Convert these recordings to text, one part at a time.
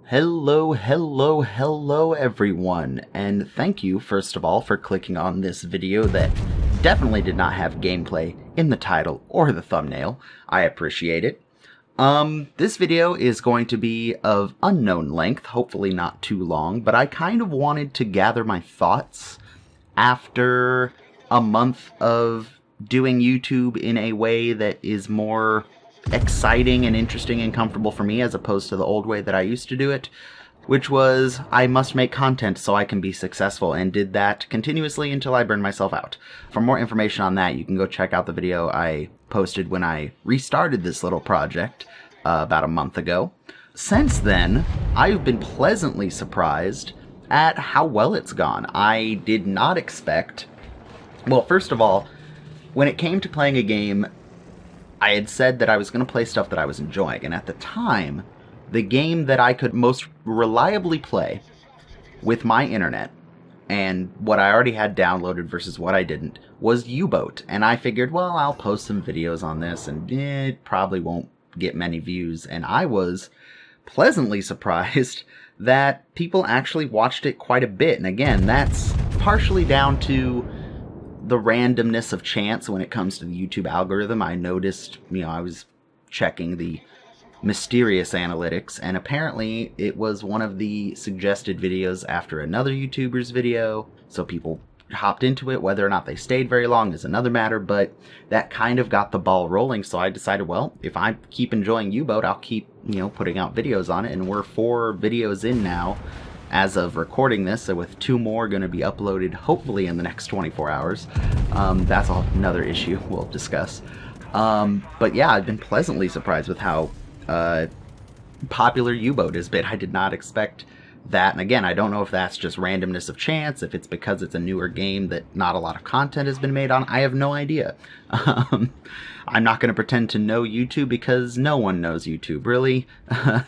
Hello everyone, and thank you first of all for clicking on this video that definitely did not have gameplay in the title or the thumbnail. I appreciate it. This video is going to be of unknown length, hopefully not too long, but I kind of wanted to gather my thoughts after a month of doing YouTube in a way that is more exciting and interesting and comfortable for me as opposed to the old way that I used to do it, which was I must make content so I can be successful, and did that continuously until I burned myself out. For more information on that, you can go check out the video I posted when I restarted this little project about a month ago. Since then, I've been pleasantly surprised at how well it's gone. I did not expect... Well, first of all, when it came to playing a game, I had said that I was going to play stuff that I was enjoying, and at the time, the game that I could most reliably play with my internet, and what I already had downloaded versus what I didn't, was U-Boat. And I figured, well, I'll post some videos on this, and it probably won't get many views. And I was pleasantly surprised that people actually watched it quite a bit. And again, that's partially down to the randomness of chance when it comes to the YouTube algorithm. I noticed, I was checking the mysterious analytics, and apparently it was one of the suggested videos after another YouTuber's video, so people hopped into it. Whether or not they stayed very long is another matter, but that kind of got the ball rolling, so I decided, well, if I keep enjoying U-Boat, I'll keep, putting out videos on it, and we're 4 videos in now as of recording this, so with 2 more going to be uploaded hopefully in the next 24 hours. That's another issue we'll discuss. But yeah, I've been pleasantly surprised with how popular U-Boat has been. I did not expect that, and again, I don't know if that's just randomness of chance, if it's because it's a newer game that not a lot of content has been made on. I have no idea. I'm not going to pretend to know YouTube, because no one knows YouTube, really,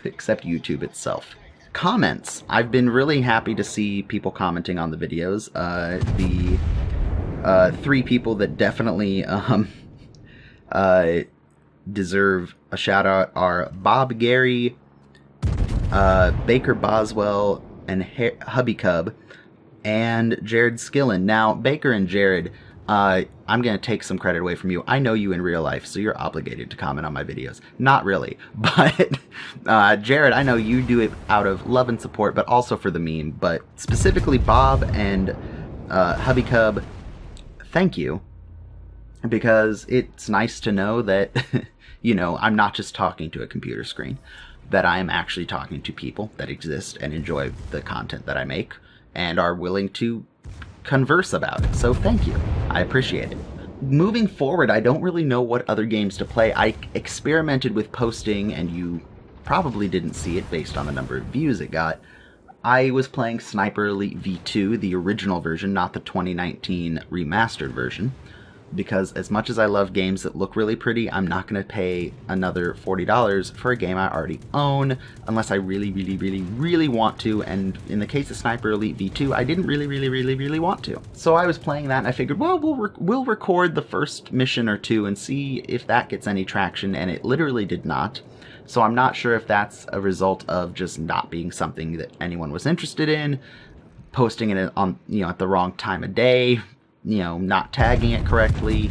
except YouTube itself. Comments. I've been really happy to see people commenting on the videos. The 3 people that definitely deserve a shout out are Bob Gary, Baker Boswell, and Hubby Cub, and Jared Skillen. Now, Baker and Jared, I'm going to take some credit away from you. I know you in real life, so you're obligated to comment on my videos. Not really, but Jared, I know you do it out of love and support, but also for the meme. But specifically Bob and Hubby Cub, thank you, because it's nice to know that, I'm not just talking to a computer screen, that I am actually talking to people that exist and enjoy the content that I make and are willing to converse about it. So thank you. I appreciate it. Moving forward, I don't really know what other games to play. I experimented with posting, and you probably didn't see it based on the number of views it got. I was playing Sniper Elite V2, the original version, not the 2019 remastered version, because as much as I love games that look really pretty, I'm not going to pay another $40 for a game I already own, unless I really want to, and in the case of Sniper Elite V2, I didn't really want to. So I was playing that, and I figured, well, we'll record the first mission or 2 and see if that gets any traction, and it literally did not. So I'm not sure if that's a result of just not being something that anyone was interested in, posting it on, at the wrong time of day, not tagging it correctly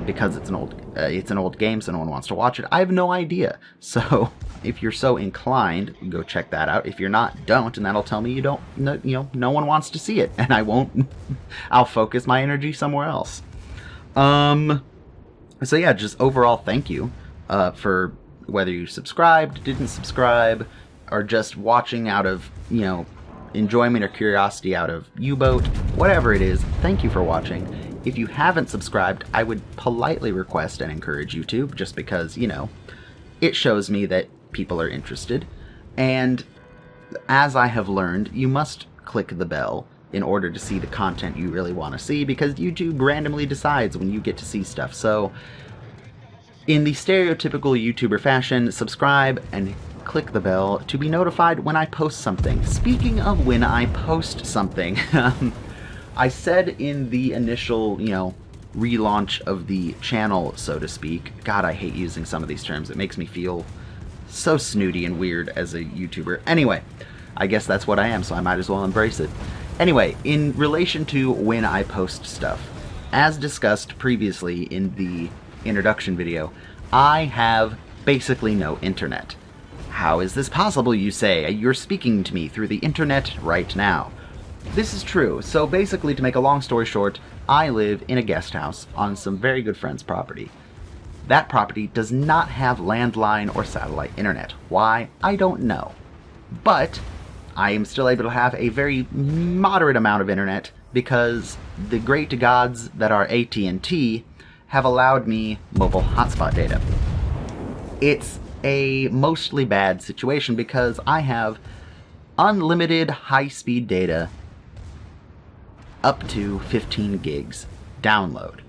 because it's an old game, so no one wants to watch it. I have no idea. So if you're so inclined, go check that out. If you're not, don't, and that'll tell me no one wants to see it, and I won't. I'll focus my energy somewhere else. So yeah, just overall, thank you for whether you subscribed, didn't subscribe, or just watching out of enjoyment or curiosity out of U-Boat, whatever it is. Thank you for watching. If you haven't subscribed, I would politely request and encourage you to, just because, it shows me that people are interested. And as I have learned, you must click the bell in order to see the content you really want to see, because YouTube randomly decides when you get to see stuff. So in the stereotypical YouTuber fashion, subscribe and click the bell to be notified when I post something. Speaking of when I post something, I said in the initial, relaunch of the channel, so to speak, God, I hate using some of these terms. It makes me feel so snooty and weird as a YouTuber. Anyway, I guess that's what I am, so I might as well embrace it. Anyway, in relation to when I post stuff, as discussed previously in the introduction video, I have basically no internet. How is this possible, you say? You're speaking to me through the internet right now. This is true. So basically, to make a long story short, I live in a guest house on some very good friends' property. That property does not have landline or satellite internet. Why? I don't know. But I am still able to have a very moderate amount of internet because the great gods that are AT&T have allowed me mobile hotspot data. It's a mostly bad situation because I have unlimited high-speed data up to 15 gigs download.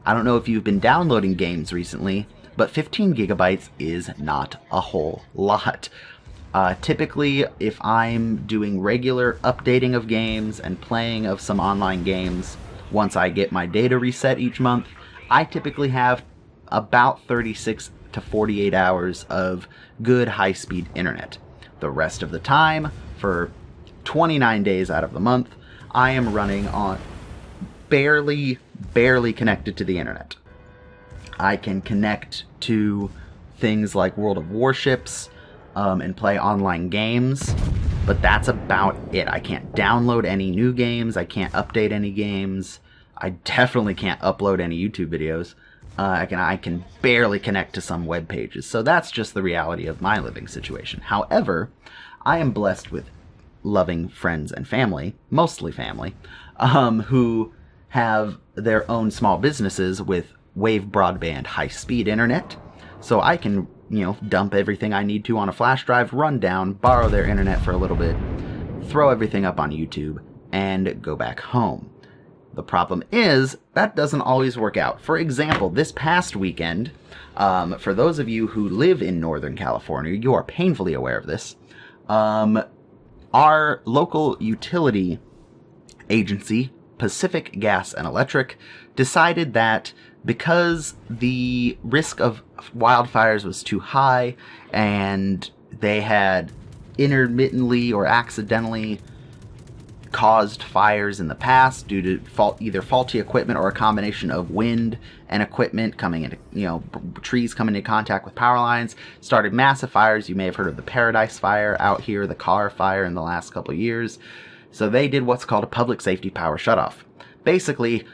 I don't know if you've been downloading games recently, but 15 gigabytes is not a whole lot. Typically, if I'm doing regular updating of games and playing of some online games, once I get my data reset each month, I typically have about 36 to 48 hours of good high-speed internet. The rest of the time, for 29 days out of the month, I am running on barely connected to the internet. I can connect to things like World of Warships and play online games, but that's about it. I can't download any new games. I can't update any games. I definitely can't upload any YouTube videos. I can barely connect to some web pages. So that's just the reality of my living situation. However, I am blessed with loving friends and family, mostly family, who have their own small businesses with Wave Broadband high-speed internet. So I can, dump everything I need to on a flash drive, run down, borrow their internet for a little bit, throw everything up on YouTube, and go back home. The problem is, that doesn't always work out. For example, this past weekend, for those of you who live in Northern California, you are painfully aware of this, our local utility agency, Pacific Gas and Electric, decided that because the risk of wildfires was too high and they had intermittently or accidentally caused fires in the past due to either faulty equipment or a combination of wind and equipment coming into, trees coming into contact with power lines, started massive fires. You may have heard of the Paradise Fire out here, the Carr Fire in the last couple of years. So they did what's called a public safety power shutoff. Basically,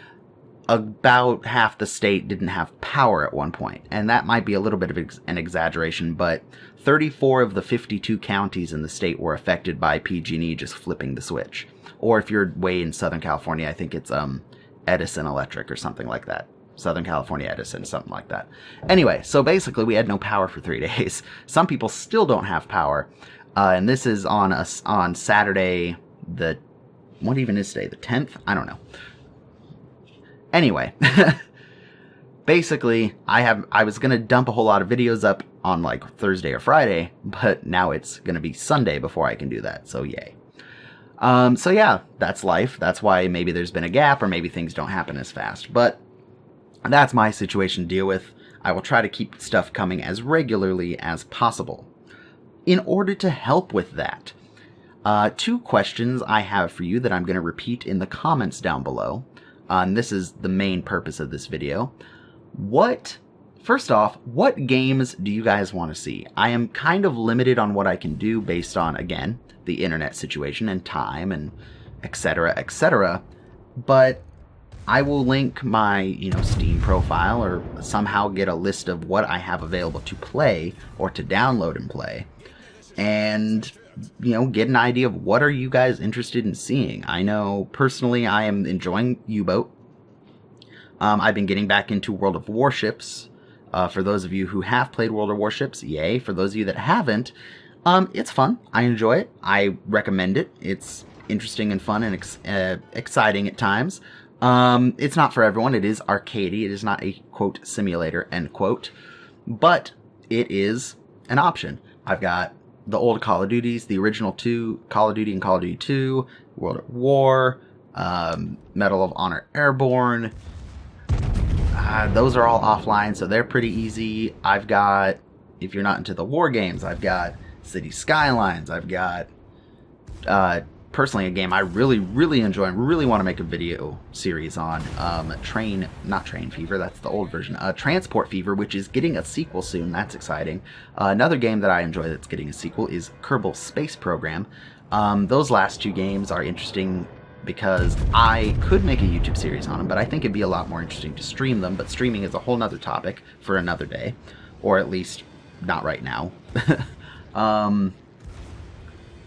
about half the state didn't have power at one point, and that might be a little bit of an exaggeration, but 34 of the 52 counties in the state were affected by PG&E just flipping the switch. Or if you're way in Southern California, I think it's Edison Electric or something like that. Southern California Edison, something like that. Anyway, so basically we had no power for 3 days. Some people still don't have power, and this is on Saturday, what even is today, the 10th? I don't know. Anyway, basically, I was going to dump a whole lot of videos up on like Thursday or Friday, but now it's going to be Sunday before I can do that, so yay. So yeah, that's life. That's why maybe there's been a gap, or maybe things don't happen as fast. But that's my situation to deal with. I will try to keep stuff coming as regularly as possible. In order to help with that, 2 questions I have for you that I'm going to repeat in the comments down below. And this is the main purpose of this video. First off, what games do you guys want to see? I am kind of limited on what I can do based on, again, the internet situation and time and etc. But I will link my, Steam profile or somehow get a list of what I have available to play or to download and play. And, get an idea of what are you guys interested in seeing. I know, personally, I am enjoying U-Boat. I've been getting back into World of Warships. For those of you who have played World of Warships, yay. For those of you that haven't, it's fun. I enjoy it. I recommend it. It's interesting and fun and exciting at times. It's not for everyone. It is arcadey. It is not a, quote, simulator, end quote. But it is an option. I've got the old Call of Duties, the original 2, Call of Duty and Call of Duty 2, World at War, Medal of Honor Airborne. Those are all offline, so they're pretty easy. I've got if you're not into the war games, I've got City Skylines. I've got, personally, a game I really enjoy and really want to make a video series on. Not Train Fever, that's the old version. Transport Fever, which is getting a sequel soon. That's exciting. Another game that I enjoy that's getting a sequel is Kerbal Space Program. Those last two games are interesting because I could make a YouTube series on them, but I think it'd be a lot more interesting to stream them. But streaming is a whole nother topic for another day, or at least not right now.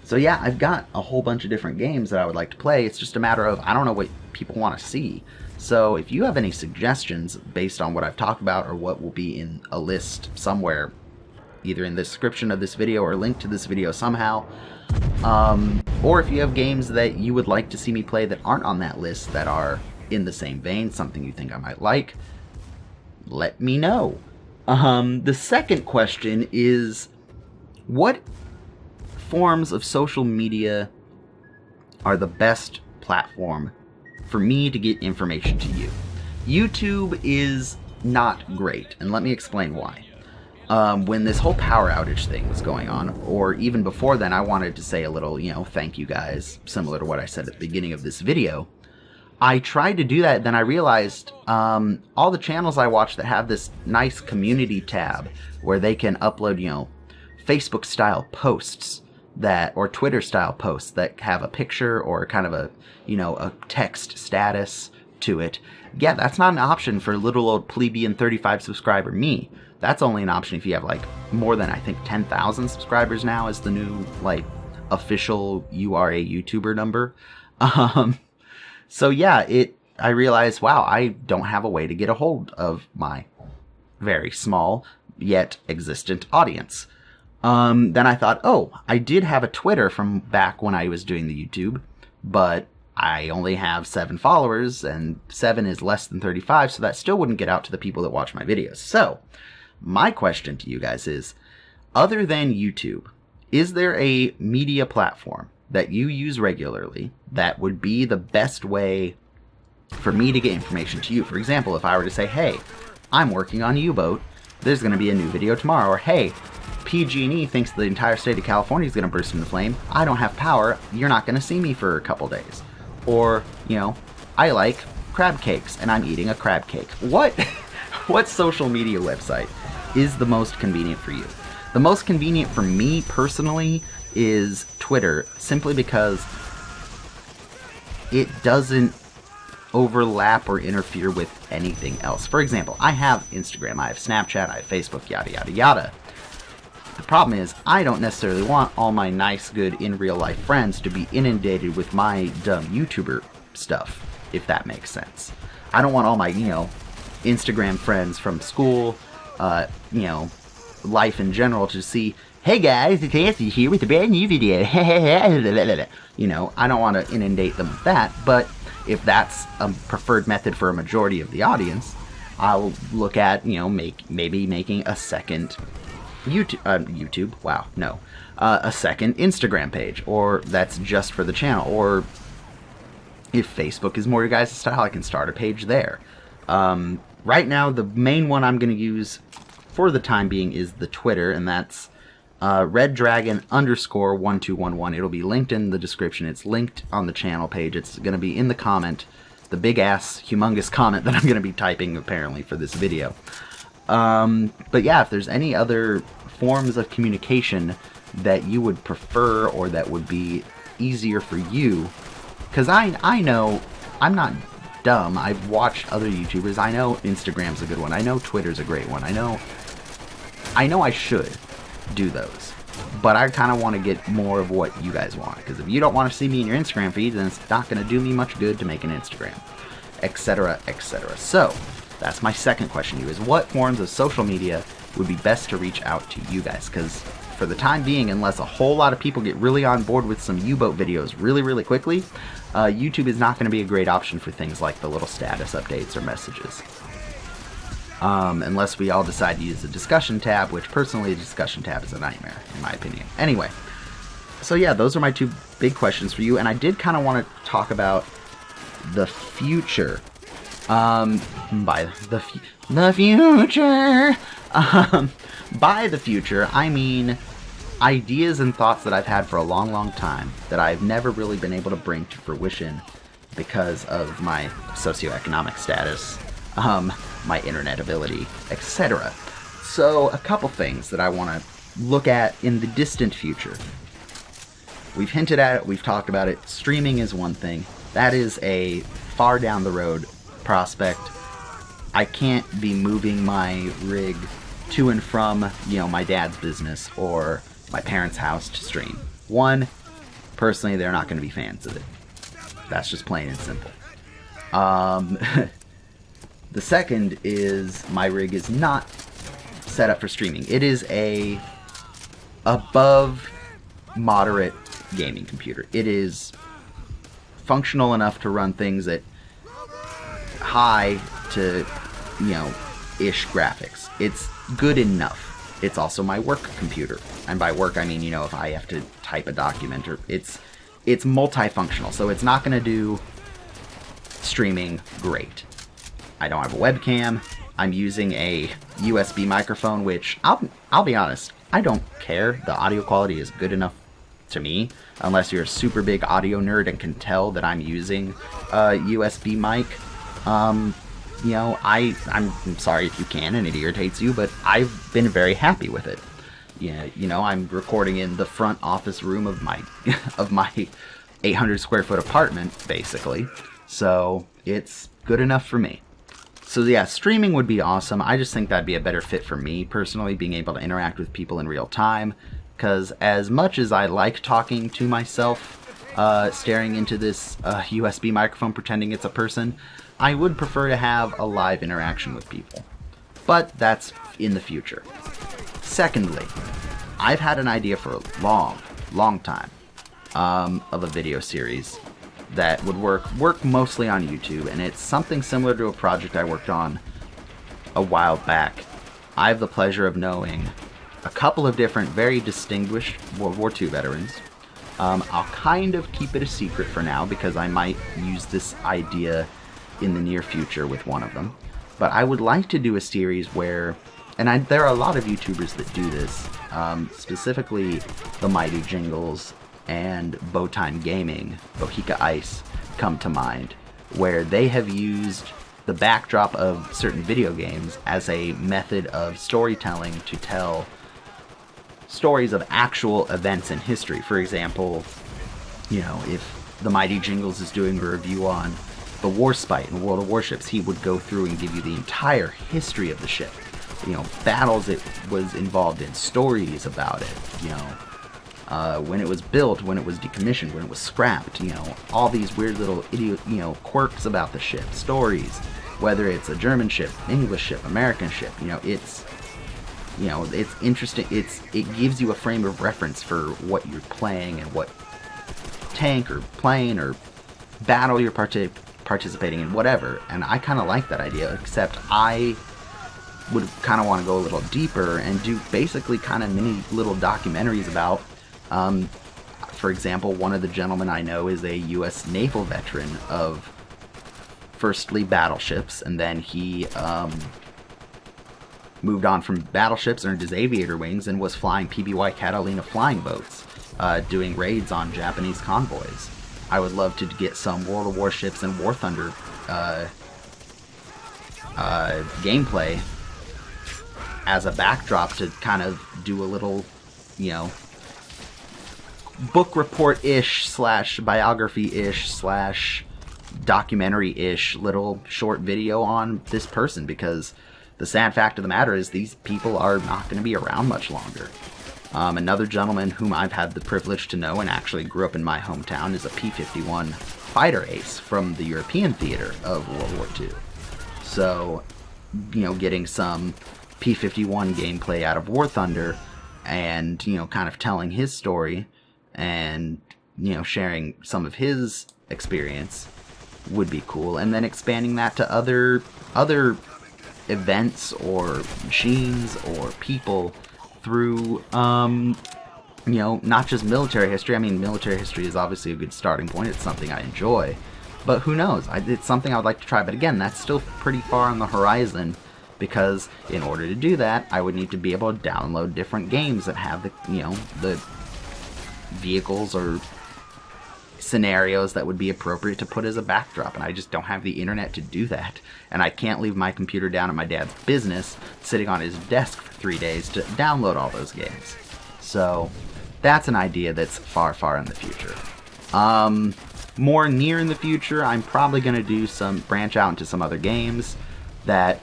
So yeah, I've got a whole bunch of different games that I would like to play. It's just a matter of, I don't know what people want to see. So if you have any suggestions based on what I've talked about or what will be in a list somewhere, either in the description of this video or linked to this video somehow, or if you have games that you would like to see me play that aren't on that list that are in the same vein, something you think I might like, let me know. The second question is, what forms of social media are the best platform for me to get information to you? YouTube is not great, and let me explain why. When this whole power outage thing was going on, or even before then, I wanted to say a little, thank you guys, similar to what I said at the beginning of this video. I tried to do that, then I realized all the channels I watch that have this nice community tab where they can upload, Facebook-style posts or Twitter-style posts that have a picture or kind of a, a text status to it. Yeah, that's not an option for little old plebeian 35 subscriber me. That's only an option if you have, more than, I think, 10,000 subscribers now is the new, official you are a YouTuber number. So yeah, I realized, wow, I don't have a way to get a hold of my very small yet existent audience. Then I thought, oh, I did have a Twitter from back when I was doing the YouTube, but I only have 7 followers, and 7 is less than 35, so that still wouldn't get out to the people that watch my videos. So, my question to you guys is, other than YouTube, is there a media platform that you use regularly that would be the best way for me to get information to you? For example, if I were to say, hey, I'm working on U-Boat, there's going to be a new video tomorrow, or hey, PG&E thinks the entire state of California is going to burst into flame. I don't have power. You're not going to see me for a couple days. Or, I like crab cakes and I'm eating a crab cake. What social media website is the most convenient for you? The most convenient for me personally is Twitter, simply because it doesn't overlap or interfere with anything else. For example, I have Instagram, I have Snapchat, I have Facebook, yada yada yada. The problem is, I don't necessarily want all my nice, good, in real life friends to be inundated with my dumb YouTuber stuff, if that makes sense. I don't want all my, Instagram friends from school, life in general to see, hey guys, it's Anthony here with a brand new video. I don't want to inundate them with that, but if that's a preferred method for a majority of the audience, I'll look at, maybe making a second a second Instagram page, or that's just for the channel. Or if Facebook is more your guys' style, I can start a page there. Right now, the main one I'm going to use for the time being is the Twitter, and that's reddragon_1211. It'll be linked in the description. It's linked on the channel page. It's going to be in the comment, the big ass humongous comment that I'm going to be typing apparently for this video. But yeah, if there's any other forms of communication that you would prefer or that would be easier for you, because I know, I'm not dumb, I've watched other YouTubers, I know Instagram's a good one, I know Twitter's a great one, I know I should do those, but I kind of want to get more of what you guys want, because if you don't want to see me in your Instagram feed, then it's not going to do me much good to make an Instagram, etc, etc. So, that's my second question to you, is what forms of social media would be best to reach out to you guys? Because for the time being, unless a whole lot of people get really on board with some U-Boat videos really quickly, YouTube is not going to be a great option for things like the little status updates or messages. Unless we all decide to use the discussion tab, which personally a discussion tab is a nightmare, in my opinion. Anyway, so yeah, those are my 2 big questions for you, and I did kind of want to talk about the future. By the future. By the future, I mean ideas and thoughts that I've had for a long, long time that I've never really been able to bring to fruition because of my socioeconomic status, my internet ability, etc. So, a couple things that I want to look at in the distant future. We've hinted at it, we've talked about it. Streaming is one thing. That is a far down the road prospect. I can't be moving my rig to and from, my dad's business or my parents' house to stream. One, personally, they're not going to be fans of it. That's just plain and simple. The second is my rig is not set up for streaming. It is a above moderate gaming computer. It is functional enough to run things at high to, ish graphics. It's good enough. It's also my work computer. And by work, I mean, if I have to type a document, or it's multifunctional. So it's not going to do streaming great. I don't have a webcam. I'm using a USB microphone, which I'll be honest, I don't care. The audio quality is good enough to me, unless you're a super big audio nerd and can tell that I'm using a USB mic. I'm sorry if you can and it irritates you, but I've been very happy with it. Yeah, I'm recording in the front office room of my 800 square foot apartment, basically. So it's good enough for me. So yeah, streaming would be awesome. I just think that'd be a better fit for me personally, being able to interact with people in real time. Because as much as I like talking to myself, staring into this USB microphone pretending it's a person, I would prefer to have a live interaction with people. But that's in the future. Secondly, I've had an idea for a long time of a video series that would work mostly on YouTube, and it's something similar to a project I worked on a while back. I have the pleasure of knowing a couple of different, very distinguished World War II veterans. I'll kind of keep it a secret for now because I might use this idea in the near future with one of them. But I would like to do a series where, and there are a lot of YouTubers that do this, specifically the Mighty Jingles and Bowtime Gaming, Bohica Ice, come to mind, where they have used the backdrop of certain video games as a method of storytelling to tell stories of actual events in history. For example, if the Mighty Jingles is doing a review on the Warspite in World of Warships, he would go through and give you the entire history of the ship. Battles it was involved in, stories about it, when it was built, when it was decommissioned, when it was scrapped, all these weird little idiot, quirks about the ship, stories, whether it's a German ship, English ship, American ship, it's interesting. It gives you a frame of reference for what you're playing and what tank or plane or battle you're participating in, whatever. And I kind of like that idea, except I would kind of want to go a little deeper and do basically kind of mini little documentaries about, for example, one of the gentlemen I know is a U.S. naval veteran of firstly battleships, and then he moved on from battleships, earned his aviator wings, and was flying PBY Catalina flying boats, doing raids on Japanese convoys. I would love to get some World of Warships and War Thunder gameplay as a backdrop to kind of do a little, book report-ish / biography-ish / documentary-ish little short video on this person, because the sad fact of the matter is these people are not going to be around much longer. Another gentleman whom I've had the privilege to know and actually grew up in my hometown is a P-51 fighter ace from the European theater of World War II. So, getting some P-51 gameplay out of War Thunder and, kind of telling his story and, sharing some of his experience would be cool. And then expanding that to other events or machines or people through, not just military history. I mean, military history is obviously a good starting point. It's something I enjoy. But who knows? It's something I would like to try. But again, that's still pretty far on the horizon. because in order to do that, I would need to be able to download different games that have the, the vehicles or scenarios that would be appropriate to put as a backdrop, and I just don't have the internet to do that. And I can't leave my computer down at my dad's business sitting on his desk for 3 days to download all those games. So that's an idea that's far, far in the future. More near in the future, I'm probably going to branch out into some other games that,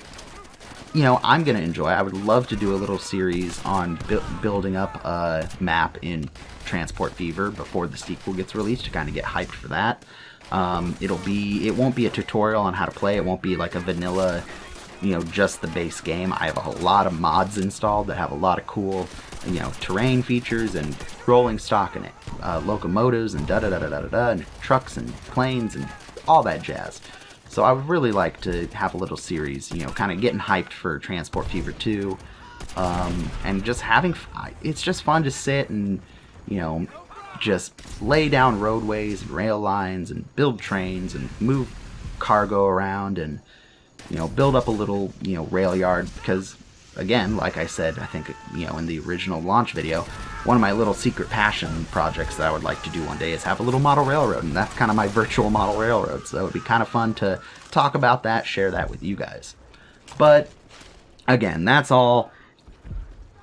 I'm going to enjoy. I would love to do a little series on building up a map in Transport Fever before the sequel gets released, to kind of get hyped for that. It won't be a tutorial on how to play. It won't be like a vanilla, just the base game. I have a lot of mods installed that have a lot of cool, terrain features and rolling stock in it. Locomotives and and trucks and planes and all that jazz. So I would really like to have a little series, kind of getting hyped for Transport Fever 2. And just it's just fun to sit and, just lay down roadways and rail lines and build trains and move cargo around and, build up a little, rail yard. Because, again, like I said, I think, in the original launch video, one of my little secret passion projects that I would like to do one day is have a little model railroad, and that's kind of my virtual model railroad. So it would be kind of fun to talk about that, share that with you guys. But, again, that's all,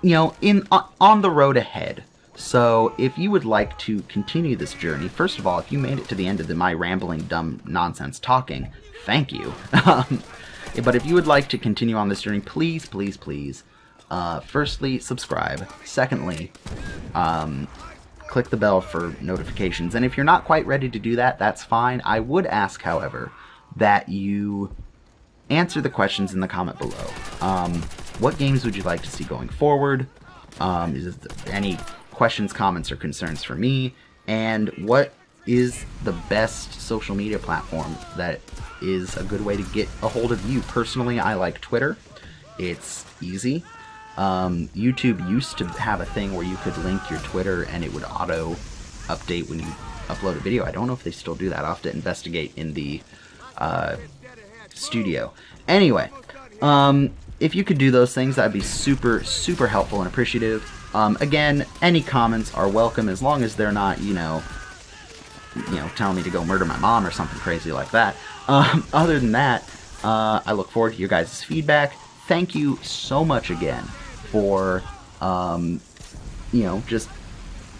on the road ahead. So if you would like to continue this journey, first of all, if you made it to the end of my rambling, dumb nonsense talking, thank you. But if you would like to continue on this journey, please, please, please, firstly, subscribe. Secondly, click the bell for notifications. And if you're not quite ready to do that, that's fine. I would ask, however, that you answer the questions in the comment below. What games would you like to see going forward? Is there any questions, comments, or concerns for me? And what is the best social media platform that is a good way to get a hold of you? Personally, I like Twitter. It's easy. YouTube used to have a thing where you could link your Twitter and it would auto update when you upload a video. I don't know if they still do that. I'll have to investigate in the studio. Anyway, if you could do those things, that'd be super, super helpful and appreciative. Again, any comments are welcome as long as they're not, telling me to go murder my mom or something crazy like that. Other than that, I look forward to your guys' feedback. Thank you so much again for, just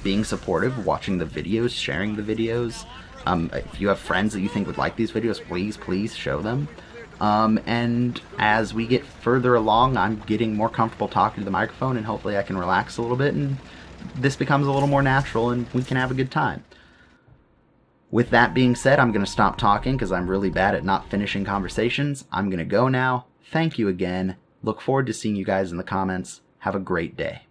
being supportive, watching the videos, sharing the videos. If you have friends that you think would like these videos, please show them. And as we get further along, I'm getting more comfortable talking to the microphone, and hopefully I can relax a little bit and this becomes a little more natural and we can have a good time. With that being said, I'm going to stop talking because I'm really bad at not finishing conversations. I'm going to go now. Thank you again. Look forward to seeing you guys in the comments. Have a great day.